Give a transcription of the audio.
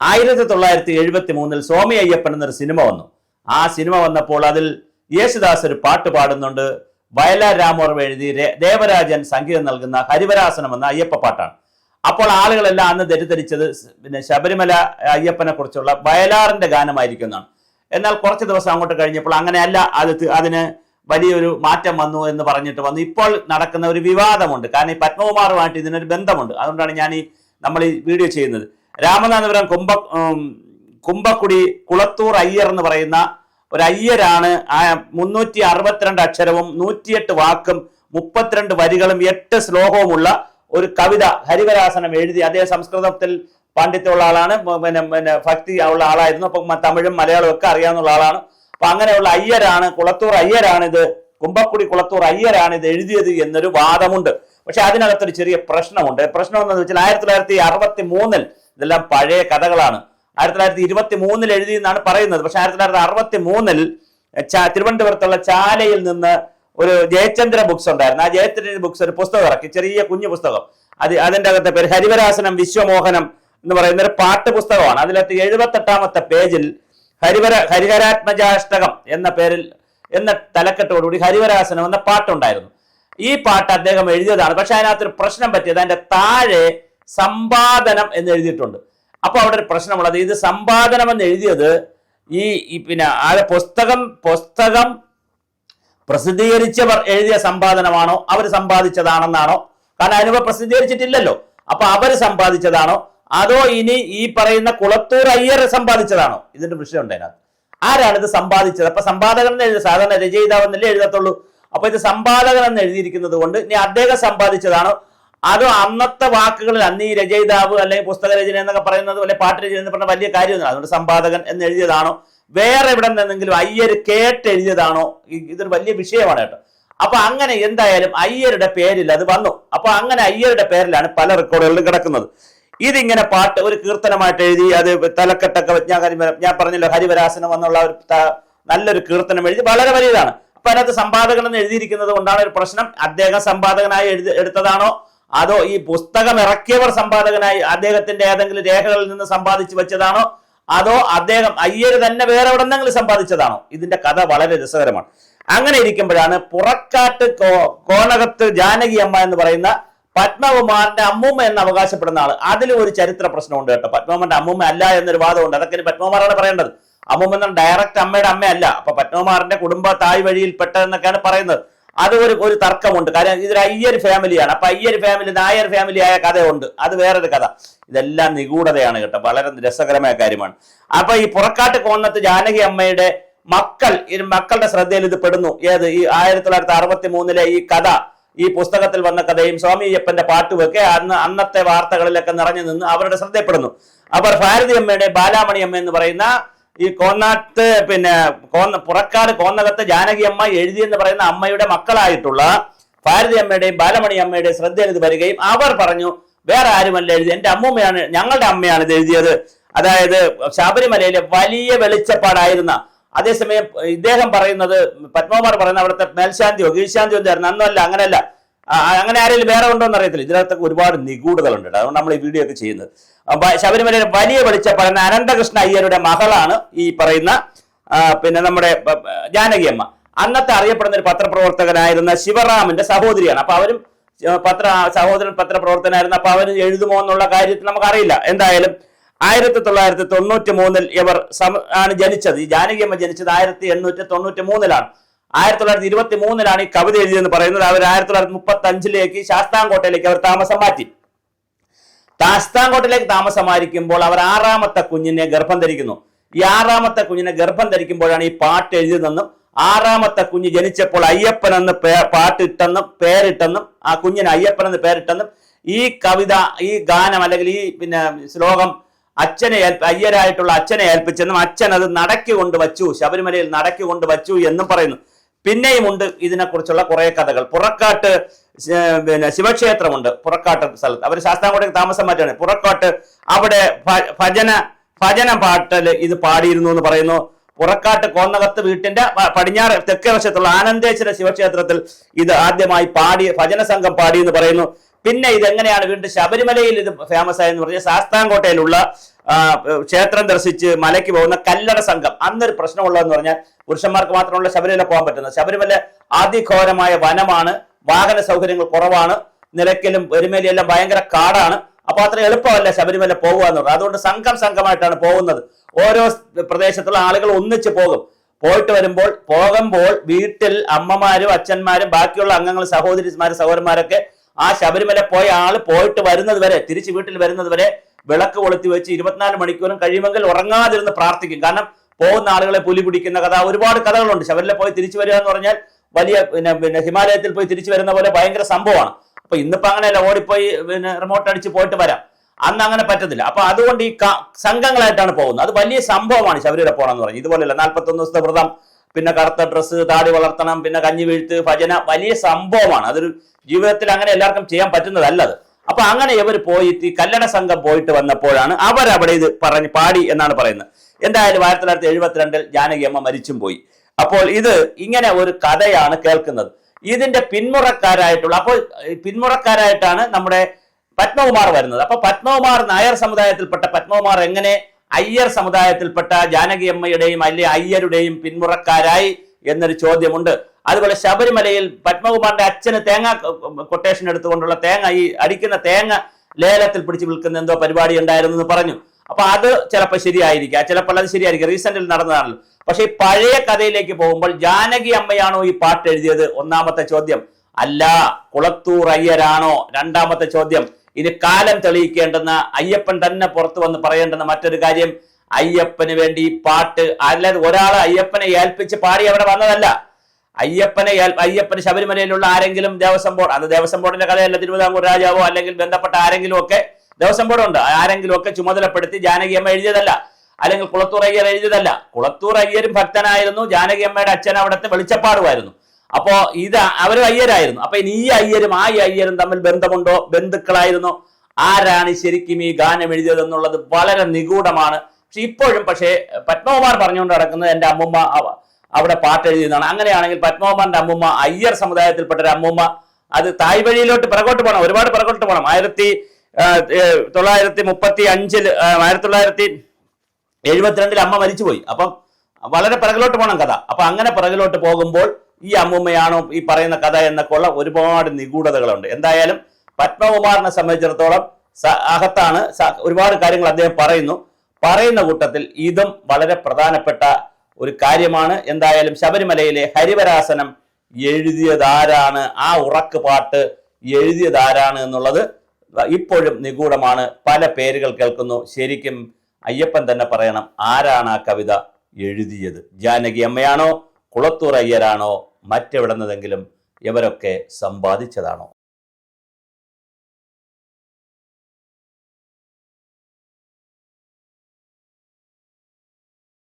1973 സ്വാമി അയ്യപ്പൻ എന്നൊരു സിനിമ വന്നു. ആ സിനിമ വന്നപ്പോൾ അതിൽ യേശുദാസ് ഒരു പാട്ട് പാടുന്നുണ്ട്. വയലാർ രാമവർമ്മ എഴുതി ദേവരാജൻ സംഗീതം നൽകുന്ന ഹരിവരാസനം എന്ന അയ്യപ്പ പാട്ടാണ്. അപ്പോൾ ആളുകളെല്ലാം അന്ന് തെറ്റിദ്ധരിച്ചത് പിന്നെ ശബരിമല അയ്യപ്പനെ കുറിച്ചുള്ള വയലാറിന്റെ ഗാനമായിരിക്കും എന്നാണ്. എന്നാൽ കുറച്ച് ദിവസം അങ്ങോട്ട് കഴിഞ്ഞപ്പോൾ അങ്ങനെയല്ല, അതിന് വലിയൊരു മാറ്റം വന്നു എന്ന് പറഞ്ഞിട്ട് വന്നു. ഇപ്പോൾ നടക്കുന്ന ഒരു വിവാദമുണ്ട്. കാരണം ഈ പത്മകുമാറുമായിട്ട് ഇതിനൊരു ബന്ധമുണ്ട്. അതുകൊണ്ടാണ് നമ്മൾ ഈ വീഡിയോ ചെയ്യുന്നത്. രാമനാഥപുരം കുമ്പക്കുടി കുളത്തൂർ അയ്യർ എന്ന് പറയുന്ന ഒരു അയ്യരാണ് 362 അക്ഷരവും 108 വാക്കും 32 വരികളും 8 ശ്ലോകവുമുള്ള ഒരു കവിത ഹരിവരാസനം എഴുതി. അദ്ദേഹം സംസ്കൃതത്തിൽ പാണ്ഡിത്യമുള്ള ആളാണ്, പിന്നെ ഭക്തി ഉള്ള ആളായിരുന്നു. അപ്പം തമിഴും മലയാളവും ഒക്കെ അറിയാവുന്ന ആളാണ്. അപ്പൊ അങ്ങനെയുള്ള അയ്യരാണ്, കുളത്തൂർ അയ്യരാണ് ഇത്, കുമ്പക്കുടി കുളത്തൂർ അയ്യരാണ് ഇത് എഴുതിയത് എന്നൊരു വാദമുണ്ട്. പക്ഷെ അതിനകത്തൊരു ചെറിയ പ്രശ്നമുണ്ട്. പ്രശ്നം എന്താണെന്ന് വെച്ചാൽ 1963 ഇതെല്ലാം പഴയ കഥകളാണ്. 1923 എഴുതി എന്നാണ് പറയുന്നത്. പക്ഷെ 1963 തിരുവനന്തപുരത്തുള്ള ചാലയിൽ നിന്ന് ഒരു ജയചന്ദ്ര ബുക്സ് ഉണ്ടായിരുന്നു. ആ ജയചന്ദ്ര ബുക്സ് ഒരു പുസ്തകം ഇറക്കി, ചെറിയ കുഞ്ഞു പുസ്തകം. അതിന്റെ അകത്തെ പേര് ഹരിവരാസനം വിശ്വമോഹനം എന്ന് പറയുന്ന ഒരു പാട്ട് പുസ്തകമാണ്. അതിലകത്ത് 78ാമത്തെ പേജിൽ ഹരിഹരാത്മജാഷ്ടകം എന്ന തലക്കെട്ടോടുകൂടി ഹരിവരാസനം എന്ന പാട്ടുണ്ടായിരുന്നു. ഈ പാട്ട് അദ്ദേഹം എഴുതിയതാണ്. പക്ഷെ അതിനകത്തൊരു പ്രശ്നം പറ്റിയത്, അതിന്റെ താഴെ സമ്പാദനം എന്ന് എഴുതിയിട്ടുണ്ട്. അപ്പൊ അവിടെ ഒരു പ്രശ്നമുള്ളത്, ഇത് സമ്പാദനം എന്ന് എഴുതിയത് പിന്നെ പുസ്തകം പ്രസിദ്ധീകരിച്ചവർ എഴുതിയ സമ്പാദനമാണോ, അവർ സമ്പാദിച്ചതാണെന്നാണോ? കാരണം അതിനുമ്പ് പ്രസിദ്ധീകരിച്ചിട്ടില്ലല്ലോ. അപ്പൊ അവർ സമ്പാദിച്ചതാണോ, അതോ ഇനി ഈ പറയുന്ന കുളത്തൂർ അയ്യർ സമ്പാദിച്ചതാണോ? ഇതിന്റെ വിഷയം ഉണ്ട് അതിനകത്ത്. ആരാണ് ഇത് സമ്പാദിച്ചത്? അപ്പൊ സമ്പാദകൻ എന്ന് എഴുതി, സാധാരണ രചയിതാവെന്നല്ലേ എഴുതത്തുള്ളൂ. അപ്പൊ ഇത് സമ്പാദകൻ എന്ന് എഴുതിയിരിക്കുന്നത് കൊണ്ട് ഇനി അദ്ദേഹം സമ്പാദിച്ചതാണോ, അതോ അന്നത്തെ വാക്കുകളിൽ അന്ന് ഈ രചയിതാവ് അല്ലെങ്കിൽ പുസ്തക രചന എന്നൊക്കെ പറയുന്നത് അല്ലെ പാട്ട് രചന എന്ന് പറഞ്ഞ വലിയ കാര്യമൊന്നും, അതുകൊണ്ട് സമ്പാദകൻ എന്ന് എഴുതിയതാണോ, വേറെ എവിടെ നിന്നെങ്കിലും അയ്യർ കേട്ട് എഴുതിയതാണോ? ഇതൊരു വലിയ വിഷയമാണ് കേട്ടോ. അപ്പൊ അങ്ങനെ എന്തായാലും അയ്യരുടെ പേരിൽ അത് വന്നു. അപ്പൊ അങ്ങനെ അയ്യരുടെ പേരിലാണ് പല റെക്കോർഡുകളിലും കിടക്കുന്നത്. ഇതിങ്ങനെ പാട്ട് ഒരു കീർത്തനമായിട്ട് എഴുതി, അത് തലക്കെട്ടൊക്കെ ഞാൻ പറഞ്ഞല്ലോ ഹരിവരാസനം എന്നുള്ള ഒരു നല്ലൊരു കീർത്തനം എഴുതി, വളരെ വലിയതാണ്. അപ്പൊ അതിനകത്ത് സമ്പാദകൻ എന്ന് എഴുതിയിരിക്കുന്നത് കൊണ്ടാണ് ഒരു പ്രശ്നം. അദ്ദേഹം സമ്പാദകനായി എടുത്തതാണോ, അതോ ഈ പുസ്തകം ഇറക്കിയവർ സമ്പാദകനായി അദ്ദേഹത്തിന്റെ ഏതെങ്കിലും രേഖകളിൽ നിന്ന് സമ്പാദിച്ചു വെച്ചതാണോ, അതോ അദ്ദേഹം അയ്യർ തന്നെ വേറെ എവിടെ നിന്നെങ്കിലും സമ്പാദിച്ചതാണോ? ഇതിന്റെ കഥ വളരെ രസകരമാണ്. അങ്ങനെ ഇരിക്കുമ്പോഴാണ് പുറക്കാട്ട് കോണകത്ത് ജാനകി അമ്മ എന്ന് പറയുന്ന പത്മകുമാറിന്റെ അമ്മൂമ്മ എന്ന് അവകാശപ്പെടുന്ന ആള്. അതിലും ഒരു ചരിത്ര പ്രശ്നമുണ്ട് കേട്ടോ. പത്മകുമാറിന്റെ അമ്മൂമ്മ അല്ല എന്നൊരു വാദമുണ്ട്. അതൊക്കെ പത്മകുമാറാണ് പറയേണ്ടത്. അമ്മൂമ്മ എന്ന ഡയറക്റ്റ് അമ്മയുടെ അമ്മയല്ല. അപ്പൊ പത്മകുമാറിന്റെ കുടുംബ തായ് വഴിയിൽ പെട്ടതെന്നൊക്കെയാണ് പറയുന്നത്. അത് ഒരു തർക്കമുണ്ട്. കാരണം ഇതൊരു അയ്യർ ഫാമിലിയാണ്. അപ്പൊ അയ്യർ ഫാമിലി നായർ ഫാമിലി ആയ കഥയുണ്ട്, അത് വേറൊരു കഥ. ഇതെല്ലാം നിഗൂഢതയാണ് കേട്ടോ, വളരെ രസകരമായ കാര്യമാണ്. അപ്പൊ ഈ പുറക്കാട്ട് കോന്നത്ത് ജാനകി അമ്മയുടെ മക്കളുടെ ശ്രദ്ധയിൽ ഇത് പെടുന്നു. ഈ 1963 ഈ കഥ, ഈ പുസ്തകത്തിൽ വന്ന കഥയും സ്വാമി അയ്യപ്പന്റെ പാട്ടുമൊക്കെ അന്നത്തെ വാർത്തകളിലൊക്കെ നിറഞ്ഞു നിന്ന് അവരുടെ ശ്രദ്ധയപ്പെടുന്നു. അവർ ഭാരതി അമ്മയുടെ ബാലാമണി അമ്മ എന്ന് പറയുന്ന ഈ കോന്നാത്ത് പുറക്കാട് കോന്നകത്ത് ജാനകി അമ്മ എഴുതിയെന്ന് പറയുന്ന അമ്മയുടെ മക്കളായിട്ടുള്ള ഭാരതി അമ്മയുടെയും ബാലമണി അമ്മയുടെയും ശ്രദ്ധയിൽ ഇത് വരികയും അവർ പറഞ്ഞു, വേറെ ആരുമല്ല എഴുതി, എന്റെ അമ്മൂമ്മയാണ്, ഞങ്ങളുടെ അമ്മയാണ് ഇത് എഴുതിയത്. അതായത് ശബരിമലയിലെ വലിയ വെളിച്ചപ്പാടായിരുന്ന, അതേസമയം ഇദ്ദേഹം പറയുന്നത്, പത്മകുമാർ പറയുന്ന അവിടുത്തെ മേൽശാന്തിയോ കീഴ്ശാന്തിയോ എന്തായിരുന്നു, അന്നല്ല, അങ്ങനെയല്ല. അങ്ങനെ ആരെങ്കിലും വേറെ ഉണ്ടോ എന്ന് അറിയത്തില്ല. ഇതിനകത്തൊക്കെ ഒരുപാട് നിഗൂഢതകളുണ്ട്. അതുകൊണ്ട് നമ്മൾ ഈ വീഡിയോ ഒക്കെ ചെയ്യുന്നത്. ശബരിമലയിലെ വലിയ വെളിച്ചപ്പാട് അനന്തകൃഷ്ണ അയ്യരുടെ മകളാണ് ഈ പറയുന്ന നമ്മുടെ ജാനകി അമ്മ. അന്നത്തെ അറിയപ്പെടുന്ന ഒരു പത്രപ്രവർത്തകനായിരുന്ന ശിവറാമിന്റെ സഹോദരിയാണ്. അപ്പൊ അവരും സഹോദരൻ പത്രപ്രവർത്തകനായിരുന്നു. അപ്പൊ അവർ എഴുതുമോ എന്നുള്ള കാര്യത്തിൽ നമുക്കറിയില്ല. എന്തായാലും 1993 ഇവർ ആണ് ജനിച്ചത്. ഈ ജാനകി അമ്മ ജനിച്ചത് 1893 1923 ഈ കവിത എഴുതിയെന്ന് പറയുന്നത്. അവർ 1935 ശാസ്താംകോട്ടയിലേക്ക് അവർ താമസം മാറ്റി. ശാസ്താംകോട്ടയിലേക്ക് താമസം മാറ്റിക്കുമ്പോൾ അവർ 6ാമത്തെ കുഞ്ഞിനെ ഗർഭം ധരിക്കുന്നു. ഈ 6ാമത്തെ കുഞ്ഞിനെ ഗർഭം ധരിക്കുമ്പോഴാണ് ഈ പാട്ട് എഴുതിയതെന്നും 6ാമത്തെ കുഞ്ഞ് ജനിച്ചപ്പോൾ അയ്യപ്പൻ എന്ന് പാട്ടിട്ടെന്നും പേരിട്ടെന്നും ആ കുഞ്ഞിന് അയ്യപ്പൻ എന്ന് പേരിട്ടെന്നും ഈ കവിത, ഈ ഗാനം അല്ലെങ്കിൽ ഈ ശ്ലോകം അയ്യരായിട്ടുള്ള അച്ഛനെ ഏൽപ്പിച്ചെന്നും അച്ഛൻ അത് നടക്കി കൊണ്ടുവച്ചു, ശബരിമലയിൽ നടക്കി കൊണ്ടുവച്ചു എന്നും പറയുന്നു. പിന്നെയും ഉണ്ട് ഇതിനെക്കുറിച്ചുള്ള കുറെ കഥകൾ. പുറക്കാട്ട് ശിവക്ഷേത്രമുണ്ട്. പുറക്കാട്ട് സ്ഥലത്ത് അവർ ശാസ്താംകോട്ടയ്ക്ക് താമസം മാറ്റാണ്. പുറക്കാട്ട് അവിടെ ഭജന പാട്ടില് ഇത് പാടിയിരുന്നു എന്ന് പറയുന്നു. പുറക്കാട്ട് കോന്നകത്ത് വീട്ടിന്റെ പടിഞ്ഞാറ് തെക്കേ വശത്തുള്ള ആനന്ദേശ്വര ശിവക്ഷേത്രത്തിൽ ഇത് ആദ്യമായി ഭജന സംഘം പാടി എന്ന് പറയുന്നു. പിന്നെ ഇതെങ്ങനെയാണ് വീണ്ടും ശബരിമലയിൽ ഇത് ഫേമസ് ആയെന്ന് പറഞ്ഞാൽ ശാസ്താംകോട്ടയിലുള്ള ക്ഷേത്രം ദർശിച്ച് മലയ്ക്ക് പോകുന്ന കല്ലട സംഘം. അന്നൊരു പ്രശ്നമുള്ളതെന്ന് പറഞ്ഞാൽ പുരുഷന്മാർക്ക് മാത്രമുള്ള ശബരിമല പോകാൻ പറ്റുന്നത്. ശബരിമല അതിഘോരമായ വനമാണ്, വാഹന സൗകര്യങ്ങൾ കുറവാണ്, നിലയ്ക്കലും എരുമേലിയും എല്ലാം ഭയങ്കര കാടാണ്. അപ്പൊ അത്ര എളുപ്പമല്ല ശബരിമല പോകുക എന്നുള്ളത്. അതുകൊണ്ട് സംഘമായിട്ടാണ് പോകുന്നത്. ഓരോ പ്രദേശത്തുള്ള ആളുകൾ ഒന്നിച്ച് പോകുമ്പോൾ വീട്ടിൽ അമ്മമാരും അച്ഛന്മാരും ബാക്കിയുള്ള അംഗങ്ങൾ സഹോദരന്മാരൊക്കെ ആ ശബരിമല പോയ ആള് പോയിട്ട് വരുന്നത് വരെ, തിരിച്ച് വീട്ടിൽ വരുന്നത് വരെ വിളക്ക് കൊളുത്തി വെച്ച് 24 മണിക്കൂറും കഴിയുമെങ്കിൽ ഉറങ്ങാതിരുന്ന് പ്രാർത്ഥിക്കും. കാരണം പോകുന്ന ആളുകളെ പുലി പിടിക്കുന്ന കഥ, ഒരുപാട് കഥകളുണ്ട്. ശബരിമല പോയി തിരിച്ചു വരിക എന്ന് പറഞ്ഞാൽ വലിയ ഹിമാലയത്തിൽ പോയി തിരിച്ചു വരുന്ന പോലെ ഭയങ്കര സംഭവമാണ്. അപ്പൊ ഇന്നിപ്പോ അങ്ങനെയല്ല, ഓടിപ്പോയി റിമോട്ട് അടിച്ച് പോയിട്ട് വരാം. അന്ന് അങ്ങനെ പറ്റത്തില്ല. അപ്പൊ അതുകൊണ്ട് ഈ സംഘങ്ങളായിട്ടാണ് പോകുന്നത്. അത് വലിയ സംഭവമാണ് ശബരിമല പോകണം എന്ന് പറഞ്ഞാൽ. ഇതുപോലെയല്ല 41 ദിവസത്തെ വ്രതം, പിന്നെ കറുത്ത ഡ്രസ്സ്, താടി വളർത്തണം, പിന്നെ കഞ്ഞി വീഴ്ത്ത്, ഭജന, വലിയ സംഭവമാണ്. അതൊരു ജീവിതത്തിൽ അങ്ങനെ എല്ലാവർക്കും ചെയ്യാൻ പറ്റുന്നതല്ലത്. അപ്പൊ അങ്ങനെ ഇവർ പോയിട്ട് ഈ കല്ലട സംഘം പോയിട്ട് വന്നപ്പോഴാണ് അവരവിടെ ഇത് പാടി എന്നാണ് പറയുന്നത്. എന്തായാലും 1972 ജാനകി അമ്മ മരിച്ചും പോയി. അപ്പോൾ ഇത് ഇങ്ങനെ ഒരു കഥയാണ് കേൾക്കുന്നത്. ഇതിന്റെ പിന്മുറക്കാരായിട്ടാണ് നമ്മുടെ പത്മകുമാർ വരുന്നത്. അപ്പൊ പത്മകുമാർ നായർ സമുദായത്തിൽപ്പെട്ട പത്മകുമാർ എങ്ങനെ അയ്യർ സമുദായത്തിൽപ്പെട്ട ജാനകി അമ്മയുടെയും അല്ലെ അയ്യരുടെയും പിന്മുറക്കാരായി എന്നൊരു ചോദ്യമുണ്ട്. അതുപോലെ ശബരിമലയിൽ പത്മകുമാറിന്റെ അച്ഛന് തേങ്ങ കൊട്ടേഷൻ എടുത്തുകൊണ്ടുള്ള ഈ അടിക്കുന്ന തേങ്ങ ലേലത്തിൽ പിടിച്ചു വിൽക്കുന്ന എന്തോ പരിപാടി ഉണ്ടായിരുന്നു എന്ന് പറഞ്ഞു. അപ്പൊ അത് ചിലപ്പോൾ ശരിയായിരിക്കാം, ചിലപ്പോൾ അത് ശരിയായിരിക്കും, റീസെന്റിൽ നടന്നതാണല്ലോ. പക്ഷെ ഈ പഴയ കഥയിലേക്ക് പോകുമ്പോൾ ജാനകി അമ്മയാണോ ഈ പാട്ട് എഴുതിയത്? ഒന്നാമത്തെ ചോദ്യം. അല്ല, കുളത്തൂർ അയ്യരാണോ? രണ്ടാമത്തെ ചോദ്യം. ഇനി കാലം തെളിയിക്കേണ്ടുന്ന, അയ്യപ്പൻ തന്നെ പുറത്തു വന്ന് പറയേണ്ടുന്ന മറ്റൊരു കാര്യം, അയ്യപ്പന് വേണ്ടി ഈ പാട്ട് അല്ലാതെ ഒരാൾ അയ്യപ്പനെ ഏൽപ്പിച്ച് പാടി അവിടെ വന്നതല്ല. അയ്യപ്പന് ശബരിമലയിലുള്ള ആരെങ്കിലും ദേവസ്വം ബോർഡ്, അത് ദേവസ്വം ബോർഡിന്റെ കഥയല്ല, തിരുവിതാംകൂർ രാജാവോ അല്ലെങ്കിൽ ബന്ധപ്പെട്ട ആരെങ്കിലും ഒക്കെ, ദേവസ്വം ബോർഡുണ്ട്, ആരെങ്കിലും ഒക്കെ ചുമതലപ്പെടുത്തി ജാനകി അമ്മ എഴുതിയതല്ല, അല്ലെങ്കിൽ കുളത്തൂർ അയ്യർ എഴുതിയതല്ല. കുളത്തൂർ അയ്യരും ഭക്തനായിരുന്നു, ജാനകി അമ്മയുടെ അച്ഛൻ അവിടുത്തെ വെളിച്ചപ്പാടുമായിരുന്നു. അപ്പോ ഇത് അവരും അയ്യരായിരുന്നു. അപ്പൊ ഇനി ഈ അയ്യരും ആ അയ്യരും തമ്മിൽ ബന്ധമുണ്ടോ, ബന്ധുക്കളായിരുന്നോ, ആരാണ് ശരിക്കും ഈ ഗാനം എഴുതിയത് എന്നുള്ളത് വളരെ നിഗൂഢമാണ്. ഇപ്പോഴും പക്ഷേ പത്മകുമാർ പറഞ്ഞുകൊണ്ട് നടക്കുന്നത് എന്റെ അമ്മുമ്മ അവിടെ പാട്ട് എഴുതിയതാണ്. അങ്ങനെയാണെങ്കിൽ പത്മകുമാറിന്റെ അമ്മുമ്മ അയ്യർ സമുദായത്തിൽപ്പെട്ട ഒരു അമ്മുമ്മ, അത് തായ് വഴിയിലോട്ട് പിറകോട്ട് പോകണം, ഒരുപാട് പിറകോട്ട് പോകണം. 1972 അമ്മ മരിച്ചുപോയി. അപ്പം വളരെ പിറകിലോട്ട് പോകണം കഥ. അപ്പൊ അങ്ങനെ പിറകിലോട്ട് പോകുമ്പോൾ ഈ അമ്മുമ്മയാണോ ഈ പറയുന്ന കഥ എന്നൊക്കെ ഉള്ള ഒരുപാട് നിഗൂഢതകളുണ്ട്. എന്തായാലും പത്മകുമാറിനെ സംബന്ധിച്ചിടത്തോളം അകത്താണ് ഒരുപാട് കാര്യങ്ങൾ അദ്ദേഹം പറയുന്ന കൂട്ടത്തിൽ ഇതും വളരെ പ്രധാനപ്പെട്ട ഒരു കാര്യമാണ്. എന്തായാലും ശബരിമലയിലെ ഹരിവരാസനം എഴുതിയതാരാണ്, ആ ഉറക്ക് പാട്ട് എഴുതിയതാരാണ് എന്നുള്ളത് ഇപ്പോഴും നിഗൂഢമാണ്. പല പേരുകൾ കേൾക്കുന്നു. ശരിക്കും അയ്യപ്പൻ തന്നെ പറയണം ആരാണ് ആ കവിത എഴുതിയത്. ജാനകി അമ്മയാണോ, കുളത്തൂർ അയ്യരാണോ, മറ്റെവിടുന്നതെങ്കിലും ഇവരൊക്കെ സമ്പാദിച്ചതാണോ?